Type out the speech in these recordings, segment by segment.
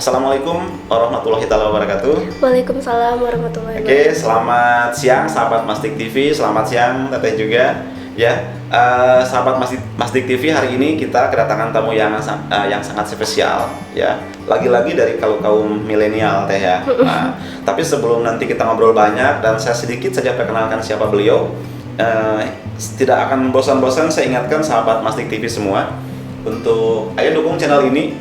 Assalamualaikum warahmatullahi wabarakatuh. Waalaikumsalam warahmatullahi Oke, wabarakatuh. selamat siang sahabat Mastik TV, selamat siang Teteh juga. Ya, sahabat Mastik TV, hari ini kita kedatangan tamu yang sangat spesial, ya. Lagi-lagi dari kaum milenial Teh ya. Nah, tapi sebelum nanti kita ngobrol banyak dan saya sedikit saja perkenalkan siapa beliau, tidak akan bosan-bosan saya ingatkan sahabat Mastik TV semua untuk ayo dukung channel ini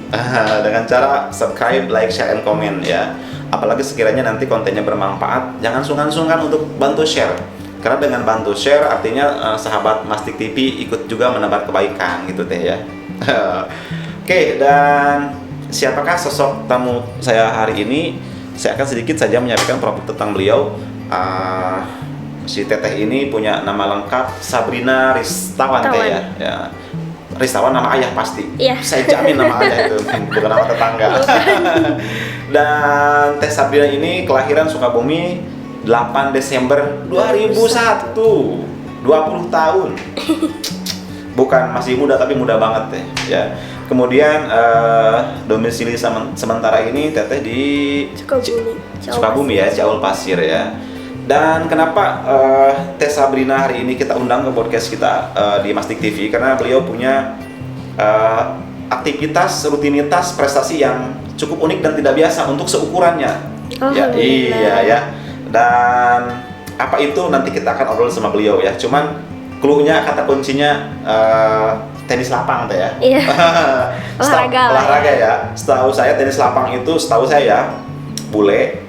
dengan cara subscribe, like, share, and comment ya. Apalagi sekiranya nanti kontennya bermanfaat, jangan sungkan-sungkan untuk bantu share. Karena dengan bantu share artinya sahabat Mastik TV ikut juga menebar kebaikan gitu Teh ya. Oke, dan siapakah sosok tamu saya hari ini? Saya akan sedikit saja menyampaikan profil tentang beliau. Si Teteh ini punya nama lengkap Sabrina Ristawan Teh ya. Ristawan nama ayah pasti. Iya. Saya jamin nama ayah itu, bukan nama tetangga. Dan Teh Sabrina ini kelahiran Sukabumi 8 Desember 2001. 20 tahun. Bukan masih muda tapi muda banget Teh ya. Kemudian domisili sementara ini Teteh di Sukabumi ya, Ciaul Pasir ya. Dan kenapa Teh Sabrina hari ini kita undang ke podcast kita di Mastik TV, karena beliau punya aktivitas, rutinitas, prestasi yang cukup unik dan tidak biasa untuk seukurannya. Ya, iya ya. Dan apa itu nanti kita akan obrol sama beliau ya. Cuman clue-nya, kata kuncinya tenis lapang Teh ya. Iya. Olahraga ya. Setahu saya tenis lapang itu, setahu saya bule,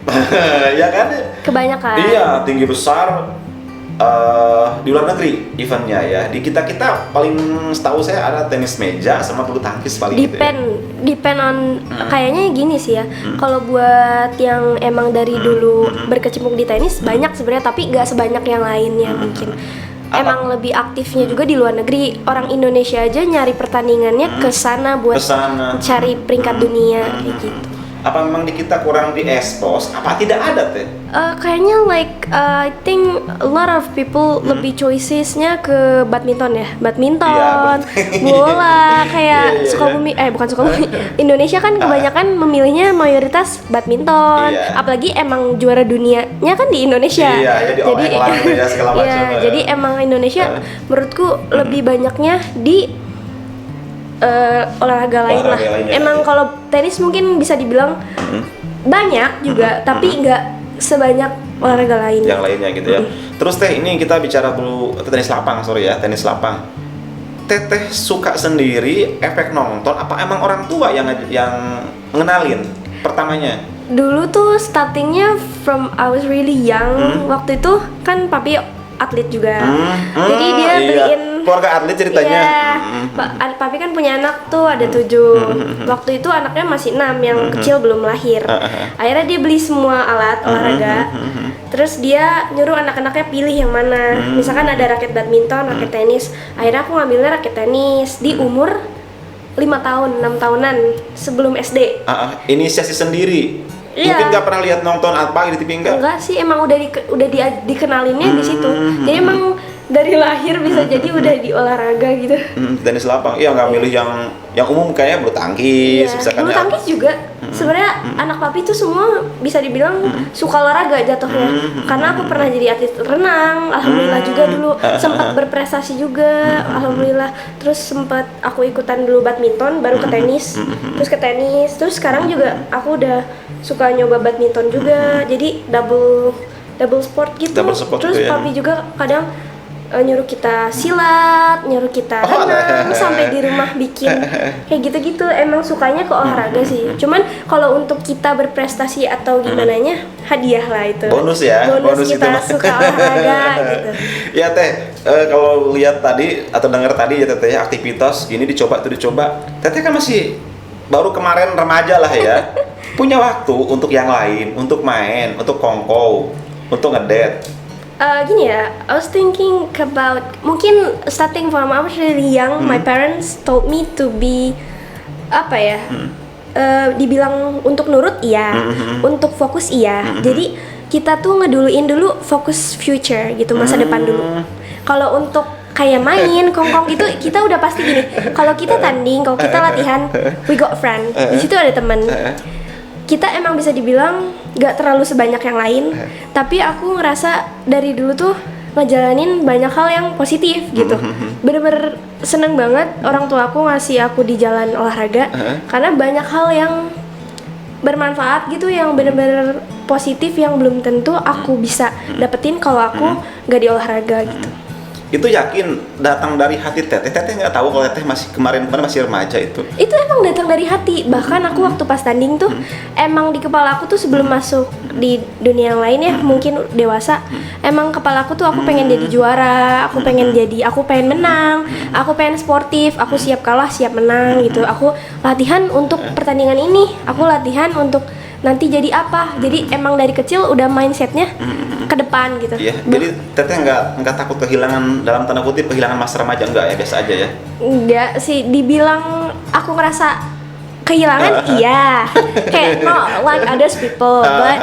ya kan? Kebanyakan. Iya, tinggi besar di luar negeri eventnya ya. Di kita paling setahu saya ada tenis meja sama bulu tangkis paling Depend on kayaknya gini sih ya. Kalau buat yang emang dari dulu berkecimpung di tenis banyak sebenarnya, tapi nggak sebanyak yang lainnya mungkin. Emang lebih aktifnya juga di luar negeri. Orang Indonesia aja nyari pertandingannya ke sana buat cari peringkat dunia kayak gitu. Apa memang di kita kurang di expose? Apa tidak ada Teh? Kayaknya I think a lot of people lebih choicesnya ke badminton ya, badminton, bola kayak Sukabumi, bukan Sukabumi, Indonesia kan kebanyakan memilihnya mayoritas badminton, apalagi emang juara dunianya kan di Indonesia. Jadi emang Indonesia menurutku lebih banyaknya di olahraga lain lah. Emang kalau tenis mungkin bisa dibilang banyak juga, tapi nggak sebanyak olahraga lain. Yang lainnya gitu ya. Terus Teh, ini kita bicara dulu tenis lapang, tenis lapang. Teteh suka sendiri, efek nonton, apa emang orang tua yang ngenalin pertamanya? Dulu tuh startingnya from I was really young. Waktu itu kan papi atlet juga, jadi dia beliin keluarga atlet ceritanya. Papi kan punya anak tuh ada 7. Waktu itu anaknya masih 6, yang kecil belum lahir. Akhirnya dia beli semua alat olahraga. Terus dia nyuruh anak-anaknya pilih yang mana. Misalkan ada raket badminton, raket tenis. Akhirnya aku ngambilnya raket tenis di umur 5 tahun, 6 tahunan sebelum SD. Inisiasi sendiri. Mungkin nggak pernah lihat nonton apa di TV enggak sih, emang udah dikenalinnya di situ. Jadi emang dari lahir bisa jadi udah di olahraga gitu. Tenis lapang, iya nggak milih yang umum kayaknya bulu tangkis, misalkan. Bulu tangkis juga. Sebenarnya anak papi tuh semua bisa dibilang suka olahraga jatuhnya. Karena aku pernah jadi atlet renang, alhamdulillah juga dulu. Sempat berprestasi juga, alhamdulillah. Terus sempat aku ikutan dulu badminton, baru ke tenis, terus sekarang juga aku udah suka nyoba badminton juga. Jadi double sport gitu. Terus papi juga kadang nyuruh kita silat, nyuruh kita renang, sampai di rumah bikin kayak gitu-gitu. Emang sukanya ke olahraga sih. Cuman kalau untuk kita berprestasi atau gimananya, hadiah lah itu. Bonus ya. Bonus kita itu suka olahraga gitu. Ya Teh, kalau lihat tadi atau dengar tadi ya Teteh, aktivitas gini dicoba. Teteh kan masih baru kemarin remaja lah ya. Punya waktu untuk yang lain, untuk main, untuk kongkow, untuk ngedate. Gini ya, I was thinking about mungkin starting from I was really young, my parents told me to be apa ya, dibilang untuk nurut iya, untuk fokus iya. Jadi kita tuh ngeduluin dulu fokus future gitu, masa depan dulu. Kalau untuk kayak main kongkong gitu kita udah pasti gini, kalau kita tanding, kalau kita latihan, we got friend, di situ ada teman. kita emang bisa dibilang gak terlalu sebanyak yang lain, tapi aku ngerasa dari dulu tuh ngejalanin banyak hal yang positif gitu. Bener-bener seneng banget orang tua aku ngasih aku di jalan olahraga, karena banyak hal yang bermanfaat gitu, yang bener-bener positif yang belum tentu aku bisa dapetin kalau aku gak di olahraga gitu. Itu yakin datang dari hati Teteh? Teteh nggak tahu kalau Teteh kemarin masih remaja itu? Itu emang datang dari hati. Bahkan aku waktu pas tanding tuh emang di kepala aku tuh sebelum masuk di dunia yang lain ya, mungkin dewasa, emang kepala aku tuh aku pengen jadi juara, aku pengen menang, aku pengen sportif, aku siap kalah siap menang gitu. Aku latihan untuk pertandingan ini, aku latihan untuk nanti jadi apa. Jadi emang dari kecil udah mindsetnya ke depan gitu. Iya, jadi Teteh nggak takut kehilangan, dalam tanda kutip kehilangan masa remaja, enggak ya, biasa aja ya? Enggak sih, dibilang aku ngerasa kehilangan iya, kayak no like others people, but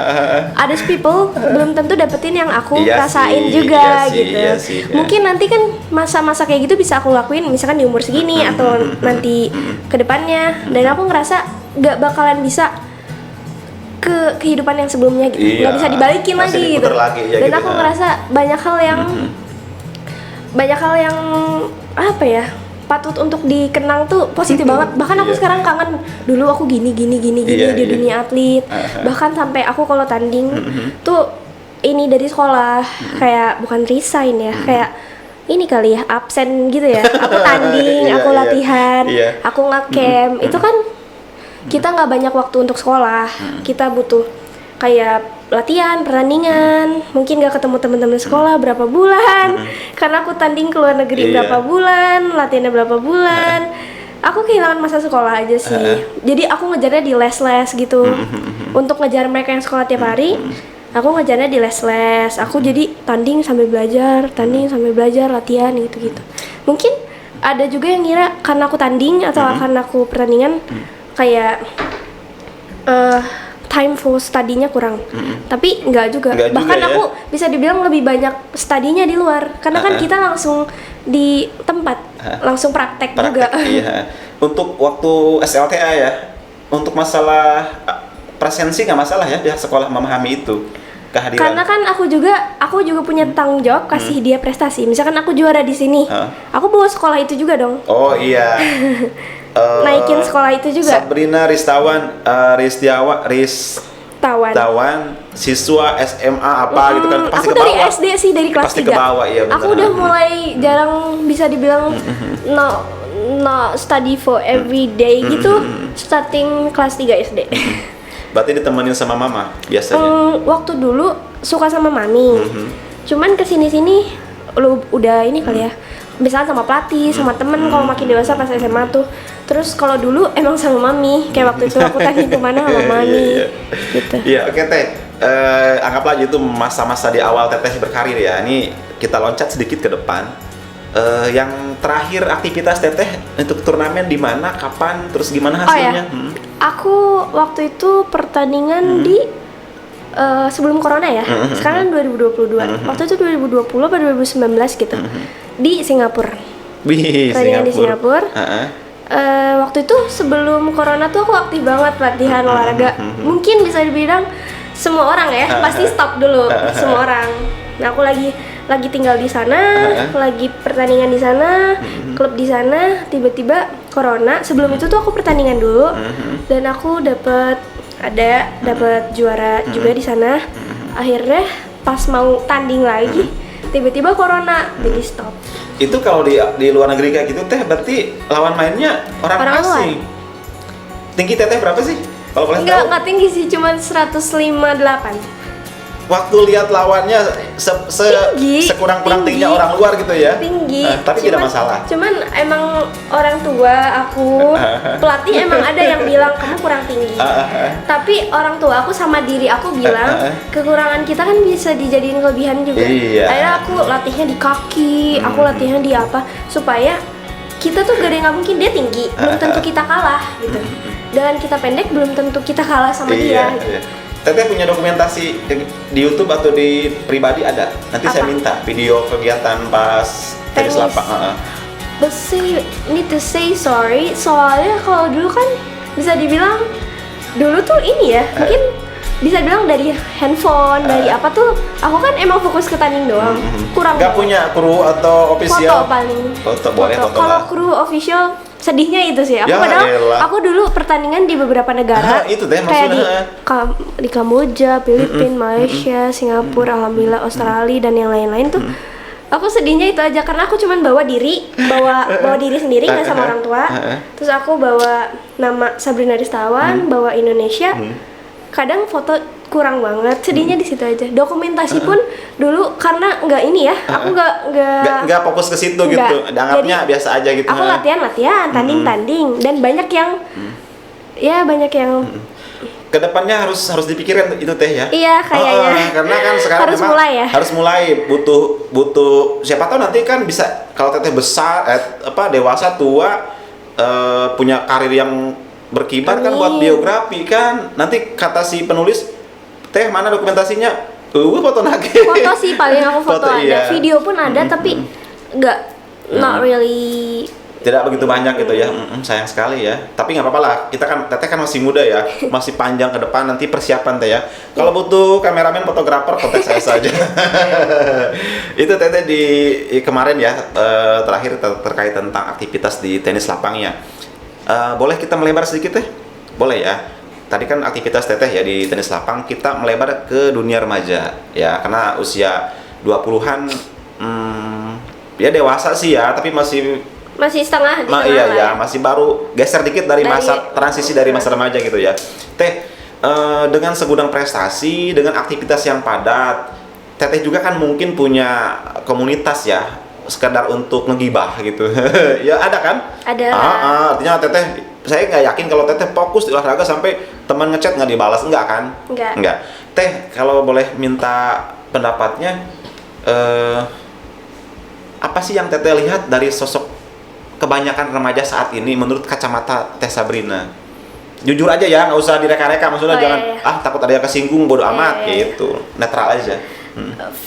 others people belum tentu dapetin yang aku rasain juga gitu. Iya sih, mungkin nanti kan masa-masa kayak gitu bisa aku lakuin misalkan di umur segini atau nanti kedepannya, dan aku ngerasa nggak bakalan bisa ke kehidupan yang sebelumnya gitu, nggak bisa dibalikin lagi gitu. Ya, dan gitu, aku ngerasa banyak hal yang apa ya, patut untuk dikenang tuh positif banget. Bahkan aku sekarang kangen dulu aku gini di dunia atlet. Bahkan sampai aku kalau tanding tuh ini dari sekolah kayak bukan resign ya, kayak ini kali ya, absen gitu ya. Aku tanding, aku latihan, aku nge-camp. Itu kan kita nggak banyak waktu untuk sekolah, kita butuh kayak latihan, pertandingan, mungkin nggak ketemu teman-teman sekolah berapa bulan, karena aku tanding ke luar negeri berapa bulan, latihannya berapa bulan, aku kehilangan masa sekolah aja sih. Jadi aku ngejarnya di les-les gitu, untuk ngejar mereka yang sekolah tiap hari, aku ngejarnya di les-les, aku jadi tanding sambil belajar, latihan gitu-gitu. Mungkin ada juga yang ngira karena aku tanding atau karena aku pertandingan, kayak time for study-nya kurang. Tapi enggak juga. Bahkan ya? aku bisa dibilang lebih banyak study-nya di luar. Karena kan kita langsung di tempat, langsung praktek juga. Iya. Untuk waktu SLTA ya, untuk masalah presensi nggak masalah ya, pihak sekolah memahami itu kehadiran. Karena kan aku juga punya tanggung jawab kasih dia prestasi. Misalkan aku juara di sini, aku bawa sekolah itu juga dong. Oh iya. Naikin sekolah itu juga. Sabrina Tawan, siswa SMA apa gitu kan, pasti aku dari SD sih, dari kelas 3 pasti ke bawah, iya benar. Aku udah mulai jarang bisa dibilang no study for every day gitu, starting kelas 3 SD. Berarti ditemenin sama mama biasanya? Waktu dulu suka sama mami, cuman kesini-sini lu udah ini kali ya, misalnya sama pelatih, sama temen kalau makin dewasa pas SMA tuh. Terus kalau dulu emang sama mami, kayak waktu itu aku tanding kemana sama mami gitu. Iya, oke Teh, anggaplah aja itu masa-masa di awal Teteh berkarir ya. Ini kita loncat sedikit ke depan. Yang terakhir aktivitas Teteh untuk turnamen di mana, kapan, terus gimana hasilnya? Aku waktu itu pertandingan di sebelum corona ya, sekarang 2022. Waktu itu 2020 atau 2019 gitu, di Singapura. Pertandingan di Singapura. Waktu itu sebelum corona tuh aku aktif banget latihan olahraga. Mungkin bisa dibilang semua orang ya pasti stop dulu, semua orang. Nah aku lagi tinggal di sana, lagi pertandingan di sana, klub di sana, tiba-tiba corona. Sebelum itu tuh aku pertandingan dulu, dan aku dapat juara juga di sana. Akhirnya pas mau tanding lagi, tiba-tiba corona, jadi stop. Itu kalau di luar negeri kayak gitu Teh, berarti lawan mainnya orang asing. Luar. Tinggi Teteh berapa sih? Kalau boleh tahu? Nggak tinggi sih, cuma 158. Waktu lihat lawannya sekurang-kurang tingginya orang luar gitu ya? Tinggi. Tapi tidak masalah. Cuman emang orang tua aku, pelatih emang ada yang bilang kamu kurang tinggi. Tapi orang tua aku sama diri aku bilang kekurangan kita kan bisa dijadiin kelebihan juga. Akhirnya aku latihnya di kaki, aku latihnya di apa, supaya kita tuh gak ada yang nggak mungkin. Dia tinggi, belum tentu kita kalah gitu. Dengan kita pendek belum tentu kita kalah sama dia gitu. Teteh punya dokumentasi di YouTube atau di pribadi ada? Nanti saya minta video kegiatan pas tenis lapak. But need to say sorry, soalnya kalau dulu kan bisa dibilang dulu tuh ini ya, mungkin bisa bilang dari handphone, dari apa tuh, aku kan emang fokus ke tanding doang, kurang Nggak punya kru atau foto official? paling. Foto boleh, foto Kalau lah. kru official sedihnya itu sih. Aku Ya padahal elah. aku dulu pertandingan di beberapa negara. Itu deh kayak maksudnya. di Kamboja, Filipina, Malaysia, Singapura, alhamdulillah Australia dan yang lain-lain tuh. Aku sedihnya itu aja karena aku cuman bawa diri sendiri nggak sama orang tua. Terus aku bawa nama Sabrina Ristawan, bawa Indonesia. Kadang foto kurang banget, sedihnya di situ aja. Dokumentasi pun dulu karena nggak ini ya, aku Nggak fokus ke situ Nggak. gitu. Anggapnya Jadi, biasa aja gitu. aku latihan, tanding dan banyak yang ya banyak yang Kedepannya harus dipikirin itu teh ya. iya kayaknya karena kan sekarang harus memang mulai ya. harus mulai butuh siapa tahu nanti kan bisa kalau teteh besar dewasa tua punya karir yang berkibar kan buat Amin. biografi kan nanti kata si penulis teh mana dokumentasinya foto nage Foto sih paling aku foto ada, iya. video pun ada tapi nggak not really. tidak begitu banyak gitu ya. Sayang sekali ya, tapi nggak apa-apa lah, kita kan teteh kan masih muda ya, masih panjang ke depan nanti persiapan teh ya. Kalau butuh kameramen fotografer kontak saya saja. Itu teteh di kemarin ya, terakhir terkait tentang aktivitas di tenis lapangnya. Boleh kita melebar sedikit teh? Boleh ya. Tadi kan aktivitas teteh ya di tenis lapang, kita melebar ke dunia remaja ya, karena usia 20-an ya dewasa sih ya, tapi masih setengah di tengah iya lah ya, masih baru geser dikit dari masa transisi dari masa remaja gitu ya. Teh, dengan segudang prestasi, dengan aktivitas yang padat, teteh juga kan mungkin punya komunitas ya, sekedar untuk ngegibah gitu. Ya ada kan? Ada. Artinya teteh, saya nggak yakin kalau teteh fokus di olahraga sampai teman ngechat nggak dibalas, enggak kan? Enggak. Teh, kalau boleh minta pendapatnya, apa sih yang teteh lihat dari sosok kebanyakan remaja saat ini menurut kacamata Teh Sabrina? Jujur aja ya, nggak usah direka-reka, maksudnya jangan takut ada yang kesinggung, bodo amat gitu, netral aja.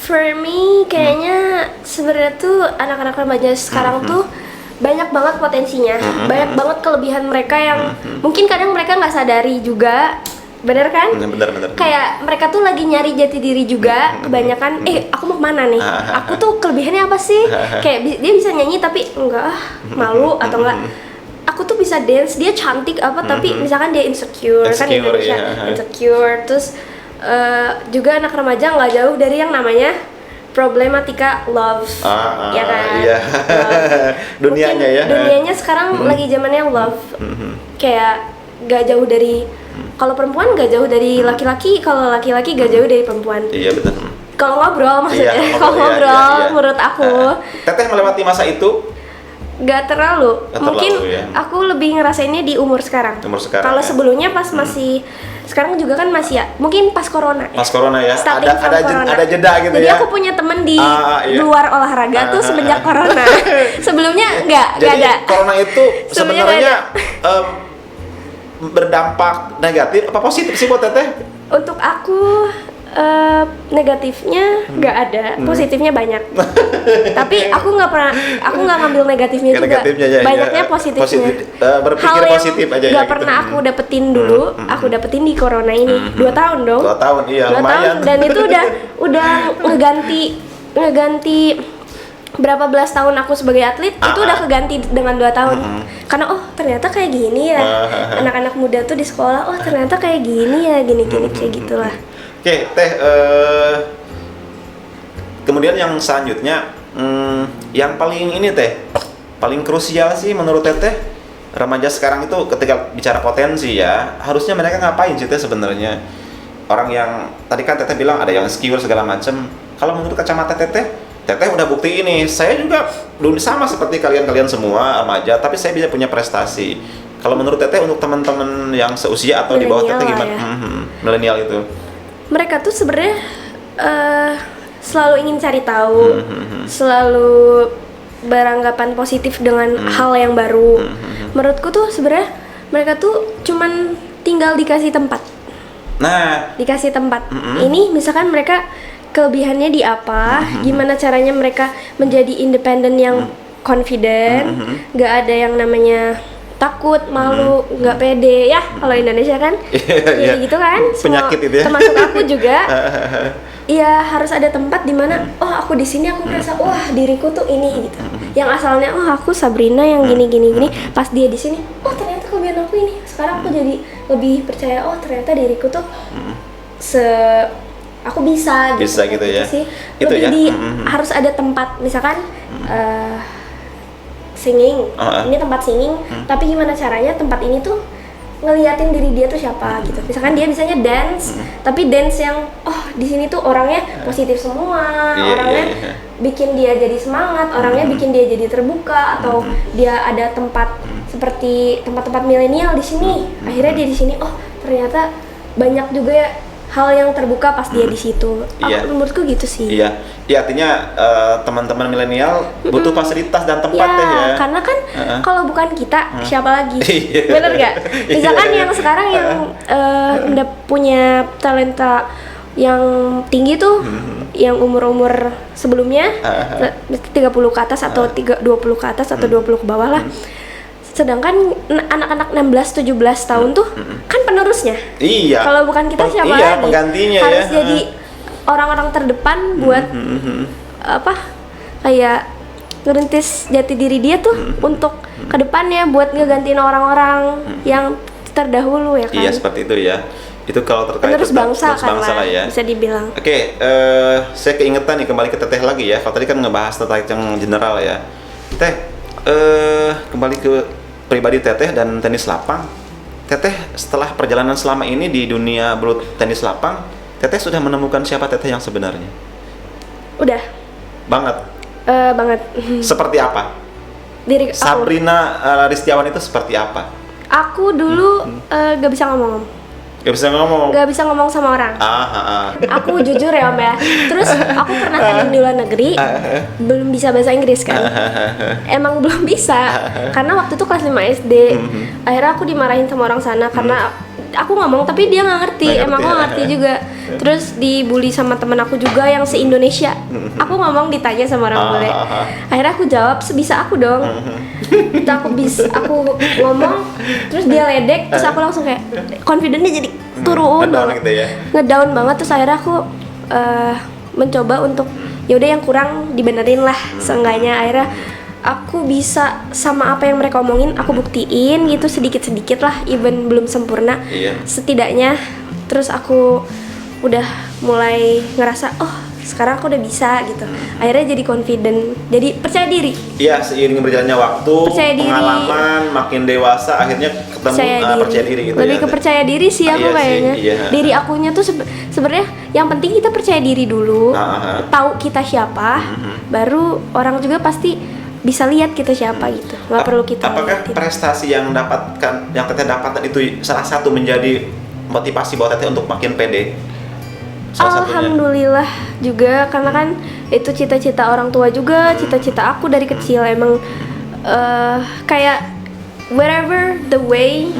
For me kayaknya sebenarnya tuh anak-anak remaja sekarang tuh banyak banget potensinya, banyak banget kelebihan mereka yang mungkin kadang mereka nggak sadari juga. Bener kan? Bener. Kayak mereka tuh lagi nyari jati diri juga. Kebanyakan, aku mau kemana nih? Aku tuh kelebihannya apa sih? Kayak dia bisa nyanyi tapi enggak malu atau enggak. Aku tuh bisa dance, dia cantik apa tapi misalkan dia insecure kan di Indonesia insecure. Terus juga anak remaja nggak jauh dari yang namanya problematika love, ya kan? Iya. Dunianya ya. Dunianya sekarang lagi zamannya love. Kayak nggak jauh dari kalau perempuan nggak jauh dari laki-laki, kalau laki-laki nggak jauh dari perempuan. Iya betul. Kalau ngobrol maksudnya, Iya, kalau ngobrol iya. menurut aku Teteh melewati masa itu? nggak terlalu. Mungkin ya. aku lebih ngerasainnya di umur sekarang. Kalau ya. sebelumnya pas masih sekarang juga kan masih ya, mungkin pas corona. Pas corona ya. Starting from corona. Ada jeda gitu. Jadi ya. aku punya temen di Iya. luar olahraga tuh semenjak corona. Sebelumnya nggak Jadi ada. corona itu Sebenarnya sebenarnya berdampak negatif apa positif sih buat teteh? Untuk aku negatifnya nggak ada, positifnya banyak. Tapi aku nggak ngambil negatifnya juga. Negatifnya ya, Banyaknya ya. positifnya. Berpikir Hal yang positif aja ya. nggak pernah aku dapetin dulu, aku dapetin di corona ini. 2 tahun dong. 2 tahun iya 2 lumayan. tahun dan itu udah ngeganti berapa belas tahun aku sebagai atlet itu udah keganti dengan 2 tahun. Karena ternyata kayak gini ya. Anak-anak muda tuh di sekolah, ternyata kayak gini ya, gini kayak gitulah. Oke, Teh, kemudian yang selanjutnya yang paling ini Teh, paling krusial sih menurut Teteh remaja sekarang itu ketika bicara potensi ya, harusnya mereka ngapain sih Teh sebenarnya? Orang yang tadi kan Teteh bilang ada yang insecure segala macem. Kalau menurut kacamata Teteh udah bukti ini, saya juga sama seperti kalian semua remaja, tapi saya bisa punya prestasi. Kalau menurut Teteh untuk teman-teman yang seusia atau di bawah Teteh gimana? Ya. Milenial itu. Mereka tuh sebenarnya selalu ingin cari tahu, selalu beranggapan positif dengan hal yang baru. Menurutku tuh sebenarnya mereka tuh cuman tinggal dikasih tempat. Dikasih tempat. Ini misalkan mereka kelebihannya di apa, gimana caranya mereka menjadi independen yang confident, gak ada yang namanya takut, malu, nggak pede ya kalau Indonesia kan Iya. gitu kan. Penyakit itu ya. Termasuk aku juga. Iya, harus ada tempat di mana aku di sini aku merasa wah diriku tuh ini gitu. Yang asalnya aku Sabrina yang gini, pas dia di sini, ternyata kelebihan aku ini. Sekarang aku jadi lebih percaya ternyata diriku tuh aku bisa gitu ya. sih. Itu Lebih ya. harus ada tempat misalkan singing. Ini tempat singing, tapi gimana caranya tempat ini tuh ngeliatin diri dia tuh siapa gitu. Misalkan dia bisanya dance, tapi dance yang di sini tuh orangnya positif semua, orangnya bikin dia jadi semangat, orangnya bikin dia jadi terbuka, atau dia ada tempat seperti tempat-tempat milenial di sini. Akhirnya dia di sini ternyata banyak juga ya hal yang terbuka pas dia di situ. Menurutku gitu sih. Iya, artinya teman-teman milenial butuh fasilitas dan tempat ya. Karena kan kalau bukan kita siapa lagi? Bener nggak? Misalkan yang sekarang yang udah punya talenta yang tinggi tuh, yang umur-umur sebelumnya 30 ke atas atau 20 ke atas atau 20 ke bawah lah. Sedangkan anak-anak 16-17 tahun tuh kan penerusnya. Iya. Kalau bukan kita siapa lagi? Penggantinya harus jadi orang-orang terdepan buat kayak ngerintis jati diri dia tuh untuk kedepannya buat ngegantiin orang-orang yang terdahulu ya kan. Iya, seperti itu ya. Itu kalau terkait penerus bangsa kan lah, ya. bisa dibilang. Oke, saya keingetan nih kembali ke Teteh lagi ya. Kalau tadi kan ngebahas tentang yang general ya. Teh, kembali ke pribadi Teteh dan tenis lapang. Teteh setelah perjalanan selama ini di dunia bulu tenis lapang, Teteh sudah menemukan siapa Teteh yang sebenarnya? Udah. Banget. Banget. Seperti apa? Diri aku. Sabrina Ristiawan itu seperti apa? Aku dulu gak bisa ngomong. Gak bisa ngomong? Gak bisa ngomong sama orang. Aku jujur ya Om ya. Terus aku pernah tanding di luar negeri, belum bisa bahasa Inggris kan. Emang belum bisa. Karena waktu itu kelas 5 SD. Akhirnya aku dimarahin sama orang sana karena aku ngomong tapi dia nggak ngerti. Emang aku nggak ngerti juga. Terus dibully sama temen aku juga yang se-Indonesia. Aku ngomong ditanya sama orang bule. Akhirnya aku jawab sebisa aku dong. Aku ngomong, terus dia ledek, terus aku langsung kayak confident-nya jadi turun banget, gitu ya? ngedown banget. Terus akhirnya aku mencoba untuk yaudah yang kurang dibenerin lah seenggaknya. Akhirnya aku bisa sama apa yang mereka omongin aku buktiin gitu sedikit-sedikit lah, even belum sempurna setidaknya. Terus aku udah mulai ngerasa sekarang aku udah bisa gitu. Akhirnya jadi confident, jadi percaya diri. Iya, seiring berjalannya waktu, pengalaman, makin dewasa, akhirnya ketemu percaya diri gitu. Lebih ke percaya diri sih aku kayaknya. Diri akunya tuh sebenarnya yang penting kita percaya diri dulu, tahu kita siapa, baru orang juga pasti bisa lihat kita siapa gitu. Nggak perlu kita. Apakah prestasi yang Teteh dapatkan itu salah satu menjadi motivasi buat Teteh untuk makin pede? Alhamdulillah juga, karena kan itu cita-cita orang tua juga, cita-cita aku dari kecil. Emang kayak wherever the way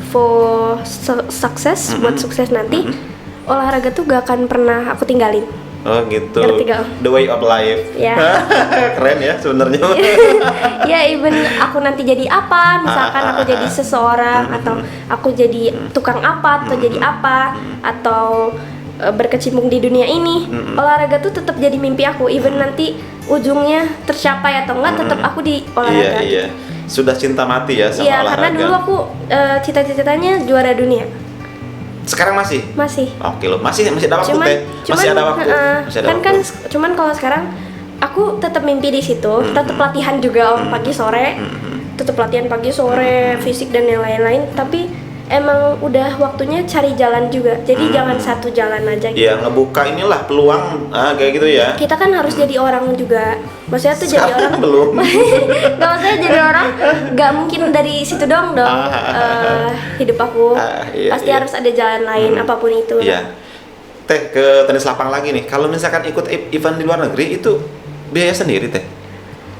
for success, buat sukses nanti, olahraga tuh gak akan pernah aku tinggalin. Oh gitu. Ngerti gak? The way of life. Ya. Keren ya sebenarnya. Ya, even aku nanti jadi apa, misalkan aku jadi seseorang, atau aku jadi tukang apa, atau jadi apa, atau berkecimpung di dunia ini, olahraga tuh tetap jadi mimpi aku. Even nanti ujungnya tercapai atau enggak, tetap aku di olahraga. Iya. Sudah cinta mati ya sama olahraga. Iya, karena dulu aku cita-citanya juara dunia. Sekarang masih? Masih. Oke loh, masih ada waktu Teh. Masih ada waktu. Kan cuman kalau sekarang aku tetap mimpi di situ, tetap latihan juga pagi sore. Tetap latihan pagi sore, fisik dan yang lain-lain, tapi emang udah waktunya cari jalan juga. Jadi jangan satu jalan aja gitu. Iya, ngebuka inilah peluang kayak gitu ya. Kita kan harus jadi orang juga. Maksudnya tuh sekarang jadi orang belum. Gak maksudnya jadi orang, gak mungkin dari situ dong hidup aku. Pasti harus ada jalan lain apapun itu. Iya. Teh, ke tenis lapang lagi nih. Kalau misalkan ikut event di luar negeri itu biaya sendiri Teh?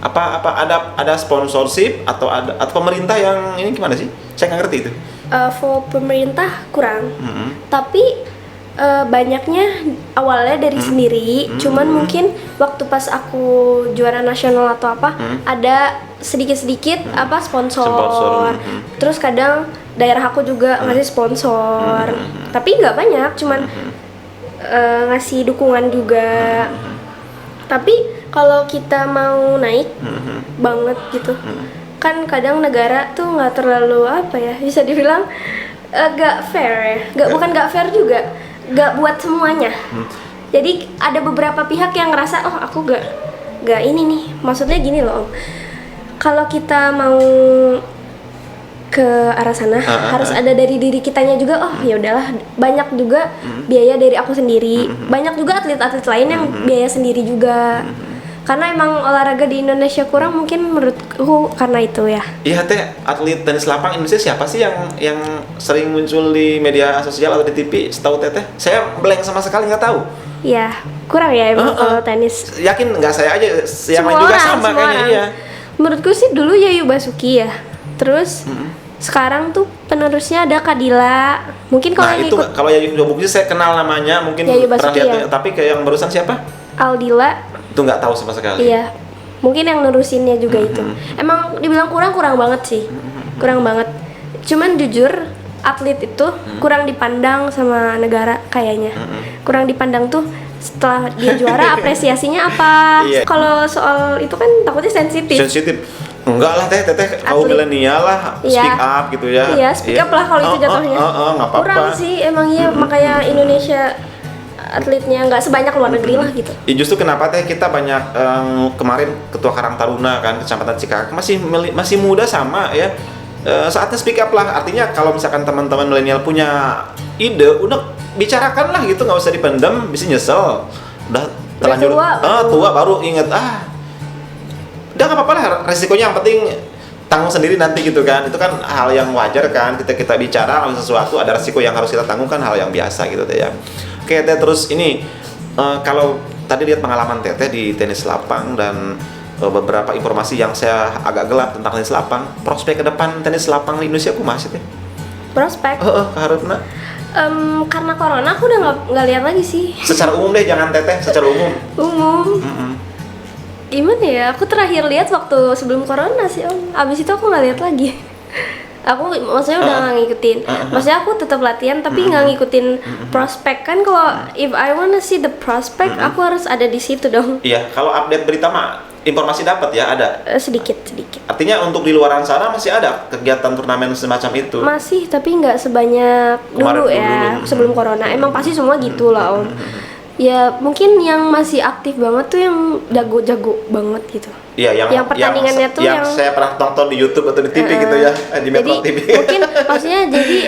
Apa ada sponsorship atau pemerintah yang ini gimana sih? Saya nggak ngerti itu. For pemerintah kurang, tapi Banyaknya awalnya dari sendiri, cuman mungkin waktu pas aku juara nasional atau apa, ada sedikit-sedikit apa sponsor. Terus kadang daerah aku juga ngasih sponsor, tapi nggak banyak, cuman ngasih dukungan juga. Tapi kalau kita mau naik banget gitu, kan kadang negara tuh nggak terlalu apa ya, bisa dibilang nggak fair ya, bukan nggak fair juga, nggak buat semuanya. Jadi ada beberapa pihak yang ngerasa oh aku nggak ini nih, maksudnya gini loh Om, kalau kita mau ke arah sana harus ada dari diri kitanya juga. Oh ya udahlah, banyak juga biaya dari aku sendiri, banyak juga atlet-atlet lain yang biaya sendiri juga. Karena emang olahraga di Indonesia kurang, mungkin menurutku karena itu ya. Iya teh, atlet tenis lapang Indonesia siapa sih yang sering muncul di media sosial atau di TV? Setahu teteh, saya blank sama sekali, nggak tahu. Ya kurang ya emang kalau tenis. Yakin nggak saya aja, yang lain juga sama kayaknya. Iya. Menurutku sih dulu Yayu Basuki ya. Terus sekarang tuh penerusnya ada Kadila. Mungkin kalau yang itu kalau Yayu Basuki saya kenal namanya, mungkin pernah lihat, tapi kayak yang barusan siapa? Aldila. Itu nggak tahu sama sekali. Iya, mungkin yang nerusinnya juga itu. Emang dibilang kurang banget sih, kurang banget. Cuman jujur atlet itu kurang dipandang sama negara kayaknya. Kurang dipandang tuh setelah dia juara apresiasinya apa. Iya. Kalau soal itu kan takutnya sensitif. Enggak lah teteh kaum milenial lah, speak up gitu ya. Iya, speak up lah kalau itu jatuhnya. Nggak apa-apa. Kurang sih emang iya, makanya Indonesia atletnya nggak sebanyak luar negeri lah gitu. Ya justru kenapa teh kita banyak kemarin Ketua Karang Taruna kan Kecamatan Cikakak masih muda sama ya, saatnya speak up lah. Artinya kalau misalkan teman-teman milenial punya ide, udah bicarakan lah gitu, nggak usah dipendam, bisa nyesel. Udah terlanjur tua baru inget udah nggak apa-apa lah, resikonya yang penting tanggung sendiri nanti gitu kan. Itu kan hal yang wajar kan, kita bicara sesuatu ada resiko yang harus kita tanggung, kan hal yang biasa gitu teh ya. Oke teh, terus ini kalau tadi lihat pengalaman teteh di tenis lapang dan beberapa informasi yang saya agak gelap tentang tenis lapang, prospek ke depan tenis lapang di Indonesia aku masih teh prospek keharapna karena corona aku udah nggak lihat lagi sih. Secara umum deh, jangan teteh, secara umum. Gimana ya, aku terakhir lihat waktu sebelum corona sih Om, abis itu aku nggak lihat lagi. Aku maksudnya udah nggak ngikutin, maksudnya aku tetap latihan tapi nggak ngikutin prospek kan. Kalau if I wanna see the prospect, aku harus ada di situ dong. Iya, kalau update berita mah informasi dapat ya, ada sedikit. Artinya untuk di luaran sana masih ada kegiatan turnamen semacam itu? Masih, tapi nggak sebanyak dulu ya, sebelum corona. Emang pasti semua gitu lah Om. Ya mungkin yang masih aktif banget tuh yang jago-jago banget gitu. Iya, yang pertandingannya tuh yang saya pernah tonton di YouTube atau di TV gitu ya, di Metro TV. Mungkin maksudnya jadi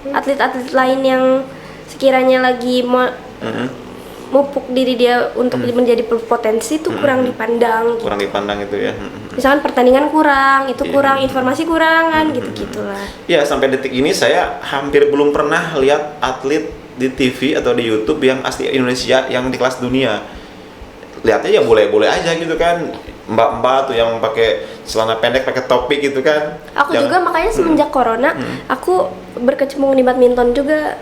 atlet-atlet lain yang sekiranya lagi mupuk diri dia untuk menjadi berpotensi tuh kurang dipandang. Kurang dipandang itu ya. Misalkan pertandingan kurang, itu kurang, informasi kurang kan, gitu-gitulah. Ya, sampai detik ini saya hampir belum pernah lihat atlet di TV atau di YouTube yang asli Indonesia yang di kelas dunia. Lihatnya ya boleh-boleh aja gitu kan, mbak-mbak tuh yang pakai celana pendek, pakai topi gitu kan. Aku juga makanya semenjak corona aku berkecimpung di badminton juga.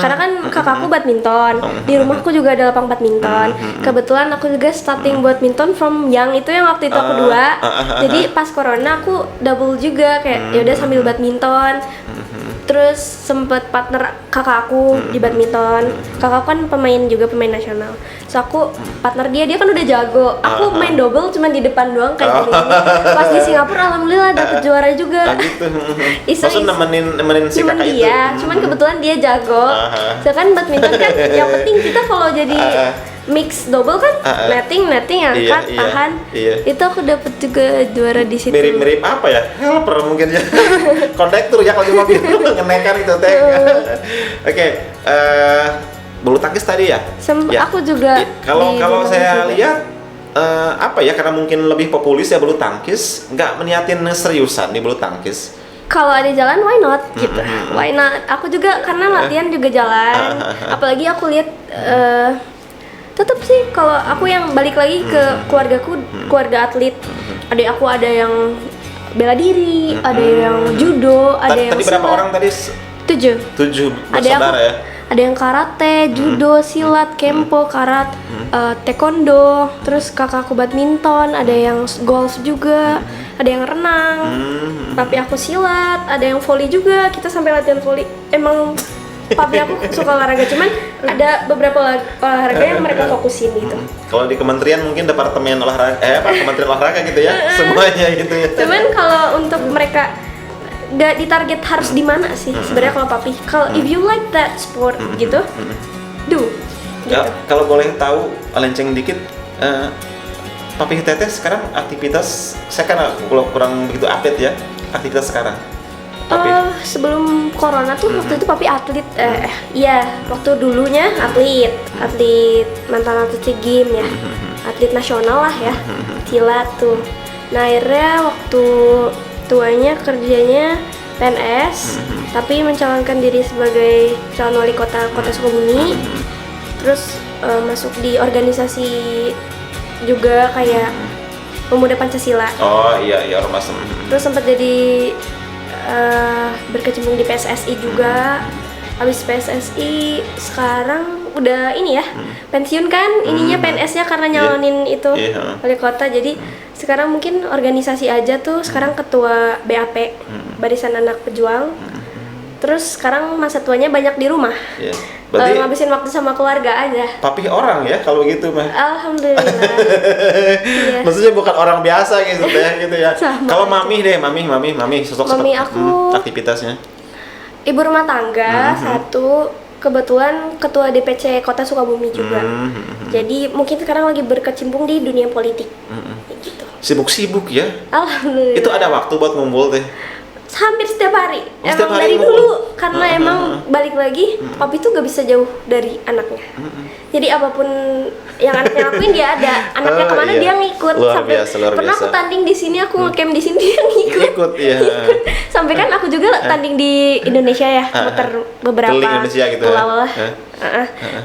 Karena kan kakakku badminton, di rumahku juga ada lapang badminton. Kebetulan aku juga starting badminton from young, itu yang waktu itu aku 2. Jadi pas corona aku double juga, kayak ya udah sambil badminton. Terus sempet partner kakak aku di badminton. Kakak kan pemain nasional. So aku partner dia kan udah jago. Aku main double cuman di depan doang kayak gini. Pas di Singapura alhamdulillah dapet juara juga. Gitu. Maksud nemenin si kakak itu. Dia, cuman kebetulan dia jago. So kan badminton kan yang penting kita kalau jadi mix double kan netting angkat tahan. Itu aku dapet juga juara di situ. Mirip apa ya? Helper mungkin ya. Kondektur ya kalau di mobil ngenekan itu teh. Oke, bulu tangkis tadi ya? Ya. Aku juga. Kalau saya lihat apa ya, karena mungkin lebih populis ya bulu tangkis, nggak meniatin seriusan di bulu tangkis. Kalau ada jalan, why not gitu? Why not? Aku juga karena latihan juga jalan. Apalagi aku lihat tetap sih kalau aku yang balik lagi ke keluargaku, keluarga atlet. Adik aku ada yang bela diri, ada yang judo, ada yang tadi berapa orang tadi? 7 bersaudara ya? ada yang karate, judo, silat, kempo, karat, taekwondo, terus kakak aku badminton, ada yang golf juga, ada yang renang, papi aku silat, ada yang volley juga, kita sampai latihan volley. Emang papi aku suka olahraga, cuman ada beberapa olahraga yang mereka fokusin gitu. Kalau di kementerian mungkin departemen olahraga, kementerian olahraga gitu ya, semuanya gitu ya. Cuman kalau untuk mereka gak ditarget harus di mana sih sebenarnya kalau papi. Kalau if you like that sport gitu, do. Gitu. Kalau boleh tahu lenceng dikit, papi teteh sekarang aktivitas, saya kan kurang begitu update ya aktivitas sekarang. Sebelum corona tuh waktu itu papi atlet, waktu dulunya atlet mantan atlet SEA Games ya, atlet nasional lah ya, silat tuh. Nah akhirnya waktu tuanya kerjanya PNS, tapi mencalonkan diri sebagai calon wali kota Sukabumi, terus masuk di organisasi juga kayak Pemuda Pancasila. Oh iya ormas. Terus sempat jadi berkecimpung di PSSI juga. Habis PSSI sekarang udah ini ya, pensiun kan ininya PNS-nya karena nyalonin itu wali kota. Jadi sekarang mungkin organisasi aja tuh, sekarang ketua BAP, Barisan Anak Pejuang. Terus sekarang masa tuanya banyak di rumah. Berarti ngabisin waktu sama keluarga aja. Papi orang ya kalau gitu mah. Alhamdulillah. Iya. Maksudnya bukan orang biasa gitu ya. Kalau mami deh, mami sosok mami seperti aku aktivitasnya. Ibu rumah tangga satu, kebetulan ketua DPC Kota Sukabumi juga. Jadi mungkin sekarang lagi berkecimpung di dunia politik. Gitu. Sibuk-sibuk ya. Alhamdulillah. Itu ada waktu buat ngumpul teh. Hampir setiap hari. Setiap Emang hari dari ngumpul. dulu karena emang balik lagi papi tuh gak bisa jauh dari anaknya. Jadi apapun yang anaknya lakuin dia ada. Anaknya kemana dia ngikut. Luar biasa. Pernah aku tanding di sini, aku ngecamp di sini dia ngikut. Ikut ya. Sampai kan aku juga tanding di Indonesia ya, muter beberapa keliling Indonesia gitu pulau lah.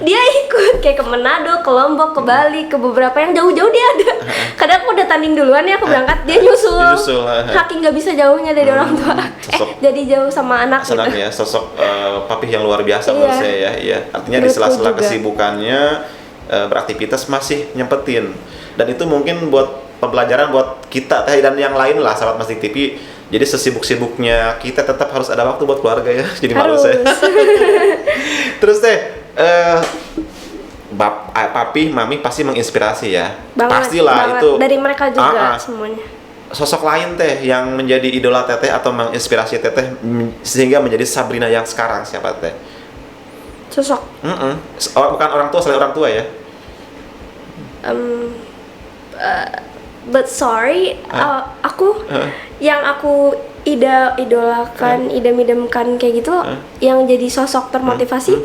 Dia ikut kayak ke Manado, ke Lombok, ke Bali, ke beberapa yang jauh-jauh dia ada. Kadang aku udah tanding duluan ya, aku berangkat, dia nyusul. Saking nggak bisa jauhnya dari orang tua. Jadi jauh sama anak gitu. Ya, sosok papi yang luar biasa menurut saya ya. Iya. Artinya di sela-sela kesibukannya beraktivitas masih nyempetin. Dan itu mungkin buat pembelajaran buat kita teh dan yang lain lah sahabat Masdik TV. Jadi sesibuk-sibuknya kita tetap harus ada waktu buat keluarga ya. Jadi malu saya. Terus teh papi, mami pasti menginspirasi ya. Pastilah itu. Dari mereka juga semuanya. Sosok lain teh yang menjadi idola teteh atau menginspirasi teteh sehingga menjadi Sabrina yang sekarang siapa teh? Sosok. Bukan orang tua, selain orang tua ya. But sorry, aku yang aku idolakan, idam-idamkan kayak gitu, yang jadi sosok termotivasi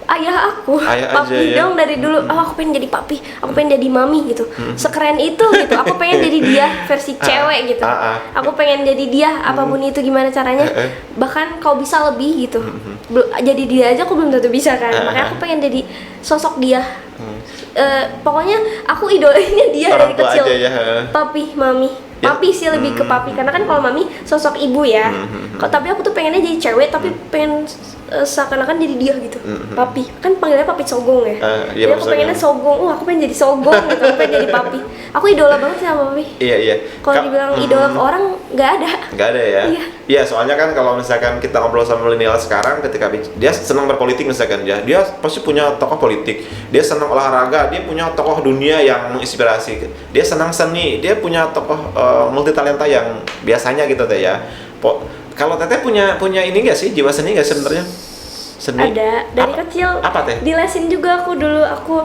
ayah aku, papi dong dari dulu. Aku pengen jadi papi, aku pengen jadi mami gitu. Sekeren itu gitu. Aku pengen jadi dia versi cewek gitu. Aku pengen jadi dia apapun itu gimana caranya. Bahkan kau bisa lebih gitu. Jadi dia aja aku belum tentu bisa kan. Makanya aku pengen jadi sosok dia. Pokoknya aku idolanya dia orang dari kecil. Aja, ya. Papi, mami. Papi sih lebih ke papi karena kan kalau mami sosok ibu ya. Tapi aku tuh pengennya jadi cewek tapi pengen seakan-akan jadi dia gitu. Papi. Kan panggilnya Papi Sogong ya. Jadi aku pengennya Sogong. Aku pengen jadi Sogong gitu. Aku pengen jadi papi. Aku idola banget sih sama papi. Iya. Kalau dibilang idola ke orang nggak ada. Nggak ada ya. Iya, soalnya kan kalau misalkan kita ngobrol sama milenial sekarang ketika dia senang berpolitik misalkan dia pasti punya tokoh politik. Dia senang olahraga, dia punya tokoh dunia yang menginspirasi. Dia senang seni, dia punya tokoh multitalenta yang biasanya gitu teh ya. Kalau teteh punya ini nggak sih jiwa seni nggak sebenarnya? Seni? Ada dari kecil. Apa teh? Dilesin juga aku dulu. Aku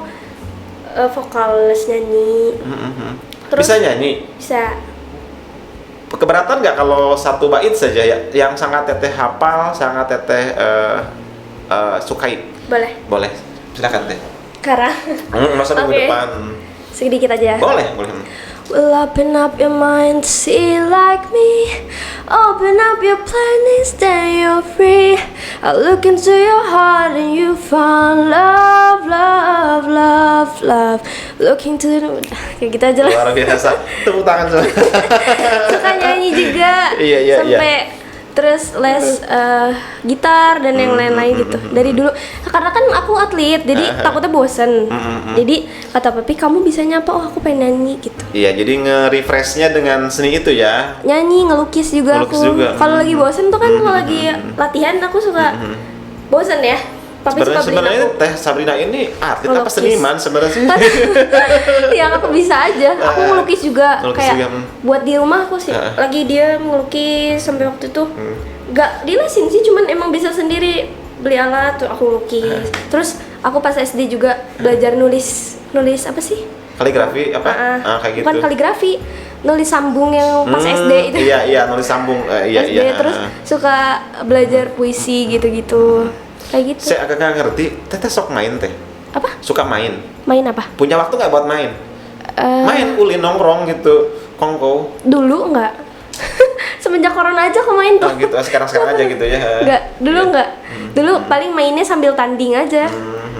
vokal les nyanyi. Terus, bisa nyanyi? Bisa. Keberatan nggak kalau satu bait saja ya yang sangat teteh hafal, sangat teteh sukai? Boleh. Silakan teh. Karena. Masa minggu depan. Sedikit aja. Boleh. Well, open up your mind to see like me. Open up your planets, then you're free. I look into your heart and you find love. Looking to the... Kayak gitu aja lah. Luar biasa. Tepuk tangan semua. Suka nyanyi juga. Iya. Sampai terus les gitar dan yang lain-lain gitu dari dulu karena kan aku atlet jadi takutnya bosen. Jadi kata papi kamu bisanya apa? Oh aku pengen nyanyi gitu. Iya, jadi nge-refreshnya dengan seni itu ya. Nyanyi, ngelukis juga Ngelukis aku. juga. Kalau lagi bosen tuh kan kalau lagi latihan aku suka bosen ya. Papi suka beliin Sebenarnya aku. Teh Sabrina ini atlet apa Ngelukis. seniman sebenarnya sih? Yang aku bisa aja. Aku ngelukis juga Ngelukis kayak juga, buat di rumah aku sih. Lagi dia ngelukis sampai waktu itu gak dilesin sih, cuman emang bisa sendiri beli alat tuh aku lukis. Terus aku pas SD juga belajar nulis apa sih? Kaligrafi apa? Kayak gitu. Bukan kaligrafi, nulis sambung yang pas SD itu. Iya, nulis sambung. Iya, SD, iya. terus suka belajar puisi gitu-gitu. Kayak gitu. Saya agak nggak ngerti, Teteh sok main Teh? Apa? Suka main? Main apa? Punya waktu nggak buat main? Main ulin nongkrong gitu, kongko. Dulu enggak. Semenjak corona aja aku main tuh. Nah, gitu, sekarang aja gitu ya. Enggak, dulu enggak. Dulu paling mainnya sambil tanding aja.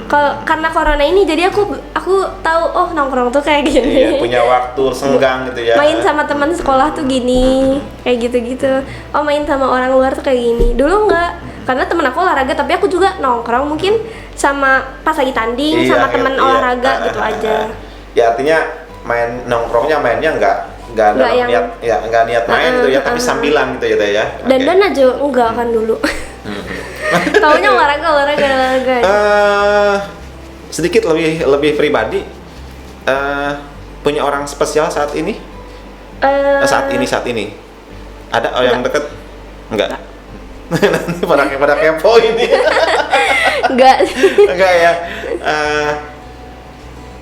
Kalau karena corona ini jadi aku tahu oh nongkrong tuh kayak gini. Iya, punya waktu senggang gitu ya. Main sama teman sekolah tuh gini, kayak gitu-gitu. Oh main sama orang luar tuh kayak gini. Dulu enggak, karena temen aku olahraga tapi aku juga nongkrong mungkin sama pas lagi tanding Iya, sama teman iya. olahraga gitu aja. Ya artinya mainnya nggak dalam Nggak yang- niat ya nggak niat main gitu ya, tapi sambilan gitu ya Teh ya. Dan aja enggak kan dulu. Taunya olahraga. Sedikit lebih pribadi, punya orang spesial saat ini? Saat ini ada yang deket? Enggak. Nanti pada kepo ini. Enggak. Enggak ya.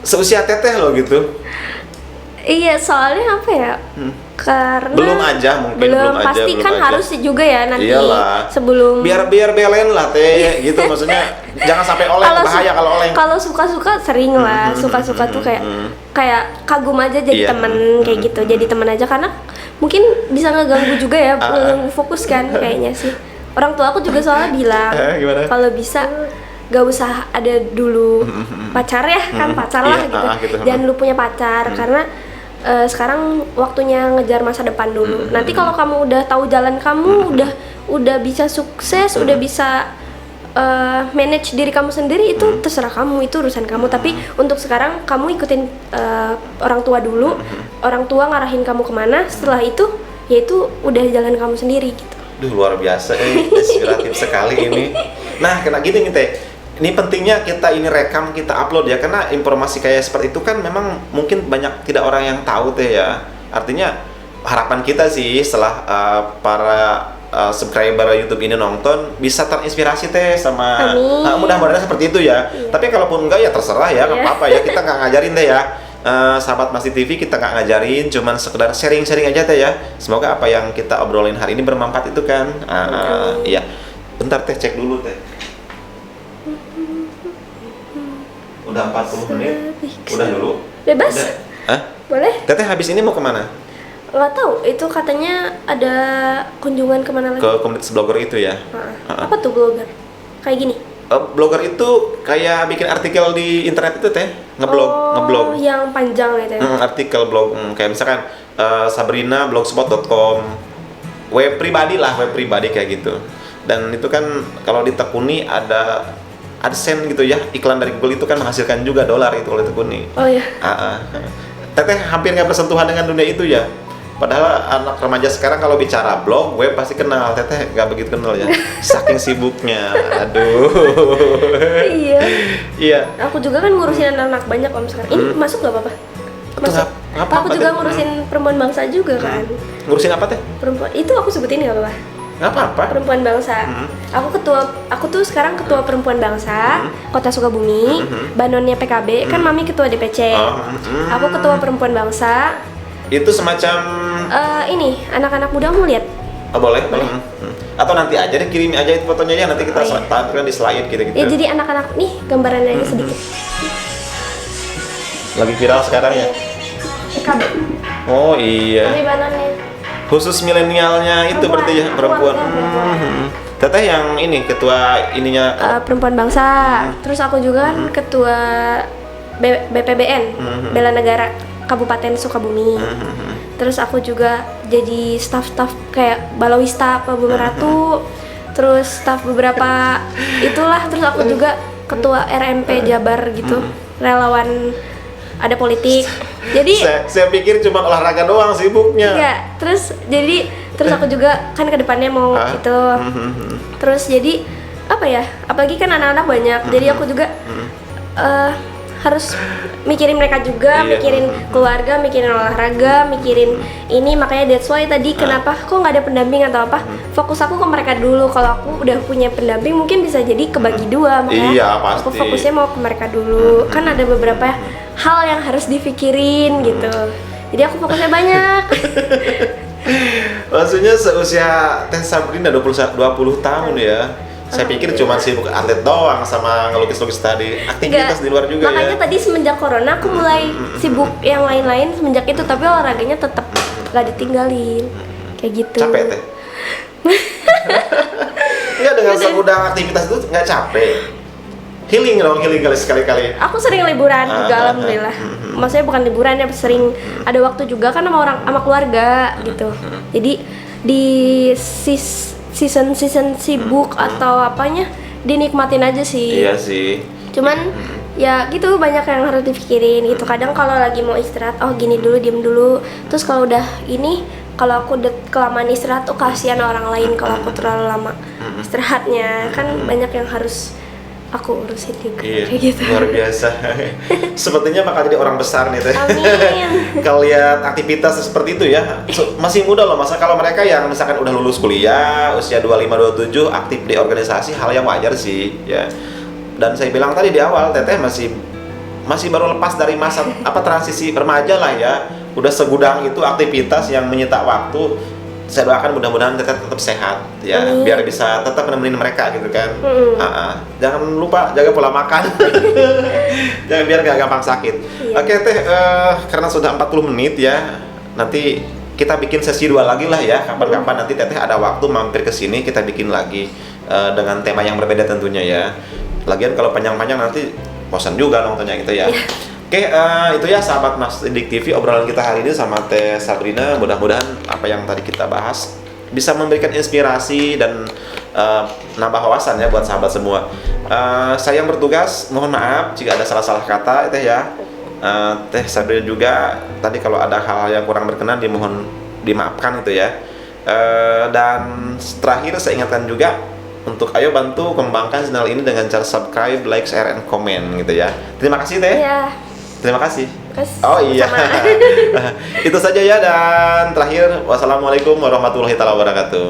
Seusia Teteh loh gitu. Iya, soalnya apa ya? Karena Belum aja mungkin, belum belum aja, pasti belum kan aja. harus juga ya nanti Iyalah. sebelum Biar belen lah Teh gitu, maksudnya jangan sampai oleng, bahaya kalau oleng. Kalau suka-suka sering lah, suka-suka tuh kayak kagum aja jadi Iya. temen kayak gitu, jadi temen aja karena mungkin bisa ngeganggu juga ya, ngeganggu fokus kan kayaknya sih. Orang tua aku juga soalnya bilang Gimana? kalau bisa gak usah ada dulu pacar ya kan pacar lah Iya, gitu. gitu. Jangan lu punya pacar karena sekarang waktunya ngejar masa depan dulu. Nanti kalau kamu udah tahu jalan kamu, udah bisa sukses, udah bisa manage diri kamu sendiri, itu terserah kamu, itu urusan kamu. Tapi untuk sekarang kamu ikutin orang tua dulu, orang tua ngarahin kamu kemana. Setelah itu, ya itu udah jalan kamu sendiri gitu. Duh, luar biasa, inspiratif sekali ini. Nah, kena gini nih Teh. Ini pentingnya kita ini rekam, kita upload ya, karena informasi kayak seperti itu kan memang mungkin banyak tidak orang yang tahu Teh ya. Artinya harapan kita sih setelah para subscriber YouTube ini nonton bisa terinspirasi Teh sama mudah-mudahan seperti itu ya. Tapi kalaupun enggak ya terserah ya, nggak apa-apa ya, kita nggak ngajarin Teh ya. Sahabat Mastik TV kita nggak ngajarin, cuman sekedar sharing-sharing aja Teh ya. Semoga apa yang kita obrolin hari ini bermanfaat itu kan. Iya. Bentar Teh, cek dulu Teh. Udah 40 menit. Udah dulu. Bebas? Udah. Hah? Boleh? Teteh habis ini mau kemana? Nggak tahu, itu katanya ada kunjungan kemana lagi? Ke komunitas blogger itu ya? Apa tuh blogger? Kayak gini? Blogger itu kayak bikin artikel di internet itu Teh, ngeblog. Yang panjang gitu ya? Artikel blog, kayak misalkan Sabrina blogspot.com, web pribadi kayak gitu. Dan itu kan kalau ditekuni ada AdSense gitu ya, iklan dari Google itu kan menghasilkan juga dolar itu kalau ditekuni. Oh iya. Teteh hampir nggak bersentuhan dengan dunia itu ya. Padahal anak remaja sekarang kalau bicara blog, web pasti kenal. Teteh nggak begitu kenal ya, saking sibuknya. Aduh. Iya. Iya. Aku juga kan ngurusin anak-anak banyak om sekarang. Ini masuk nggak apa-apa? Masuk. Nggak apa-apa, Aku juga Teh. ngurusin perempuan bangsa juga kan. Ngurusin apa Teh? Perempuan itu aku sebutin nggak apa-apa? Nggak apa-apa. Perempuan bangsa. Aku tuh sekarang ketua perempuan bangsa Kota Sukabumi. Banonnya PKB kan mami ketua DPC. Aku ketua perempuan bangsa. Itu semacam Ini anak-anak muda mau lihat. boleh. Atau nanti aja deh, kirim aja itu fotonya ya, nanti kita tampilkan di slide gitu. Ya jadi anak-anak nih gambarannya aja sedikit. Lagi viral sekarang ya. PKB. Oh iya. Ini banonnya. Khusus milenialnya itu berarti ya, perempuan. Teteh yang ini ketua ininya. Perempuan bangsa. Terus aku juga kan ketua BPBN, Bela Negara Kabupaten Sukabumi. Terus aku juga jadi staff-staff kayak balawista apa Ratu. Terus staff beberapa itulah. Terus aku juga ketua RMP Jabar gitu. Relawan ada politik. Jadi saya pikir cuma olahraga doang sibuknya. iya, terus aku juga kan kedepannya mau gitu. Terus jadi apa ya? Apalagi kan anak-anak banyak. Jadi aku juga harus mikirin mereka juga, Iya. mikirin keluarga, mikirin olahraga, mikirin ini. Makanya that's why tadi kenapa kok nggak ada pendamping atau apa, fokus aku ke mereka dulu. Kalau aku udah punya pendamping mungkin bisa jadi kebagi dua. Makanya Iya, aku pasti. fokusnya mau ke mereka dulu. Kan ada beberapa hal yang harus dipikirin gitu. Jadi aku fokusnya banyak. Maksudnya seusia Teh Sabrina 20 tahun ya. Saya pikir cuma sibuk atlet doang sama ngelukis-lukis tadi. Aktivitas di luar juga Makanya ya. tadi semenjak corona aku mulai sibuk yang lain-lain semenjak itu, tapi olahraganya tetap gak ditinggalin. Kayak gitu. Capek Teh? Enggak, dengan segudang aktivitas itu nggak capek. Healing dong, healing kali sekali-kali. Aku sering liburan juga alhamdulillah. Maksudnya bukan liburan ya, sering ada waktu juga kan sama keluarga gitu. Jadi di season sibuk atau apanya dinikmatin aja sih. Iya sih. Cuman ya gitu, banyak yang harus dipikirin gitu. Kadang kalau lagi mau istirahat, oh gini dulu, diem dulu. Terus kalau udah ini, kalau aku udah kelamaan istirahat tuh kasihan orang lain kalau aku terlalu lama istirahatnya. Kan banyak yang harus aku urusin juga. Iya, Kayak gitu. luar biasa. Sepertinya bakal jadi orang besar nih Teh. Amin. Kalau lihat aktivitas seperti itu ya, masih muda loh. Masa kalau mereka yang misalkan udah lulus kuliah, usia 25-27, aktif di organisasi, hal yang wajar sih ya. Dan saya bilang tadi di awal, Teteh masih baru lepas dari masa transisi remaja lah ya. Udah segudang itu aktivitas yang menyita waktu. Saya doakan mudah-mudahan Teteh tetap sehat ya, biar bisa tetap nemenin mereka gitu kan. Jangan lupa jaga pola makan. Jangan, biar gak gampang sakit. Iya. Oke Teh, karena sudah 40 menit ya, nanti kita bikin sesi 2 lagi lah ya. Kapan-kapan nanti Teteh ada waktu mampir ke sini, kita bikin lagi dengan tema yang berbeda tentunya ya. Lagian kalau panjang-panjang nanti bosan juga nontonnya gitu ya. Oke, itu ya sahabat Masdik TV, obrolan kita hari ini sama Teh Sabrina. Mudah-mudahan apa yang tadi kita bahas bisa memberikan inspirasi dan nambah wawasan ya buat sahabat semua. Saya yang bertugas, mohon maaf jika ada salah-salah kata Teh ya. Teh Sabrina juga tadi kalau ada hal yang kurang berkenan dimohon dimaafkan itu ya. Dan terakhir saya ingatkan juga untuk ayo bantu kembangkan channel ini dengan cara subscribe, like, share, and comment gitu ya. Terima kasih Teh. Iya. Terima kasih. Terus Oh iya. sama. Itu saja ya, dan terakhir wassalamualaikum warahmatullahi wabarakatuh.